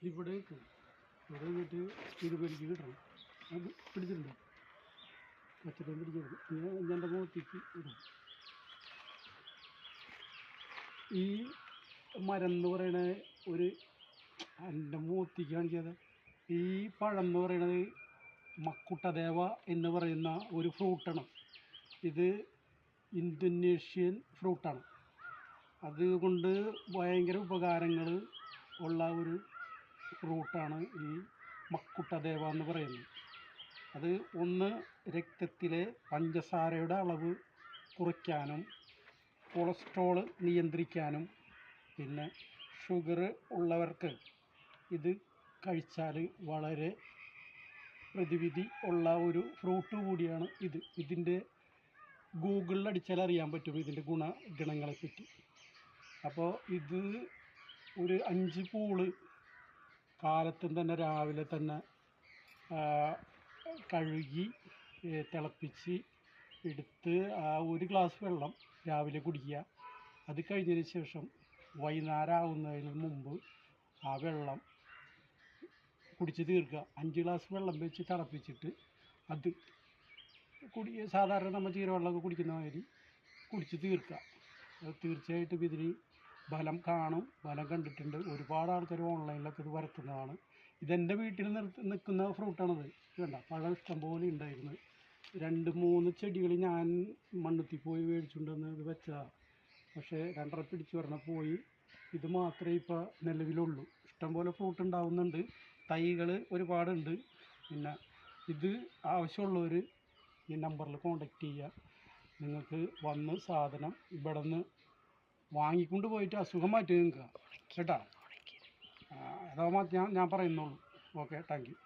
ഇവിടെ ഇവിടെ നിന്നിട്ട് ഇരുപരിക്ക് കിട്ടണം. അത് പിടിച്ചിട്ടുണ്ട്, പച്ചത്തം പിടിച്ചെടുക്കും. പിന്നെ എൻ്റെ മുഖത്തേക്ക് ഇടും. ഈ മരം എന്ന് പറയണത് ഒരു എൻ്റെ മുഖത്തേക്ക് കാണിക്കാതെ ഈ പഴം എന്ന് പറയുന്നത് മക്കുട്ടദേവ എന്ന് പറയുന്ന ഒരു ഫ്രൂട്ടാണ്. ഇത് ഇന്തോനേഷ്യൻ ഫ്രൂട്ടാണ്. അതുകൊണ്ട് ഭയങ്കര ഉപകാരങ്ങൾ ഉള്ള ഒരു ഫ്രൂട്ടാണ് ഈ മക്കുട്ടദേവ എന്ന് പറയുന്നത്. അത് ഒന്ന് രക്തത്തിലെ പഞ്ചസാരയുടെ അളവ് കുറയ്ക്കാനും കൊളസ്ട്രോൾ നിയന്ത്രിക്കാനും പിന്നെ ഷുഗർ ഉള്ളവർക്ക് ഇത് കഴിച്ചാൽ വളരെ പ്രതിവിധി ഉള്ള ഒരു ഫ്രൂട്ട് കൂടിയാണ് ഇത്. ഇതിൻ്റെ ഗൂഗിളിൽ അടിച്ചാൽ അറിയാൻ പറ്റും ഇതിൻ്റെ ഗുണങ്ങളെപ്പറ്റി. അപ്പോൾ ഇത് ഒരു 5 പൂള് കാലത്തും തന്നെ രാവിലെ തന്നെ കഴുകി തിളപ്പിച്ച് എടുത്ത് ഒരു ഗ്ലാസ് വെള്ളം രാവിലെ കുടിക്കുക. അത് കഴിഞ്ഞതിന് ശേഷം വൈകുന്നേരം ആവുന്നതിന് മുമ്പ് ആ വെള്ളം കുടിച്ച് തീർക്കുക. 5 ഗ്ലാസ് വെള്ളം വെച്ച് തിളപ്പിച്ചിട്ട് അത് സാധാരണ നമ്മൾ ജീരവെള്ളമൊക്കെ കുടിക്കുന്ന മാതിരി കുടിച്ച് തീർക്കുക. അത് തീർച്ചയായിട്ടും ഇതിന് ഫലം കാണും. ഫലം കണ്ടിട്ടുണ്ട്. ഒരുപാട് ആൾക്കാർ ഓൺലൈനിലൊക്കെ ഇത് വരുത്തുന്നതാണ്. ഇതെൻ്റെ വീട്ടിൽ നിൽക്കുന്ന ഫ്രൂട്ടാണത്. വേണ്ട പഴം ഇഷ്ടംപോലെ ഉണ്ടായിരുന്നു. 2-3 ചെടികൾ ഞാൻ മണ്ണുത്തി പോയി മേടിച്ചുകൊണ്ടുവന്ന് ഇത് വെച്ചതാണ്. പക്ഷേ 2.5 പിടിച്ച് പറഞ്ഞാൽ പോയി. ഇത് മാത്രമേ ഇപ്പോൾ നിലവിലുള്ളൂ. ഇഷ്ടംപോലെ ഫ്രൂട്ട് ഉണ്ടാവുന്നുണ്ട്, തൈകൾ ഒരുപാടുണ്ട്. പിന്നെ ഇത് ആവശ്യമുള്ളവർ ഈ നമ്പറിൽ കോൺടാക്റ്റ് ചെയ്യുക. നിങ്ങൾക്ക് വന്ന് സാധനം ഇവിടെ നിന്ന് വാങ്ങിക്കൊണ്ട് പോയിട്ട് അസുഖം മാറ്റി നിൽക്കുക കേട്ടോ. അതാ ഞാൻ പറയുന്നുള്ളൂ. Okay, thank you.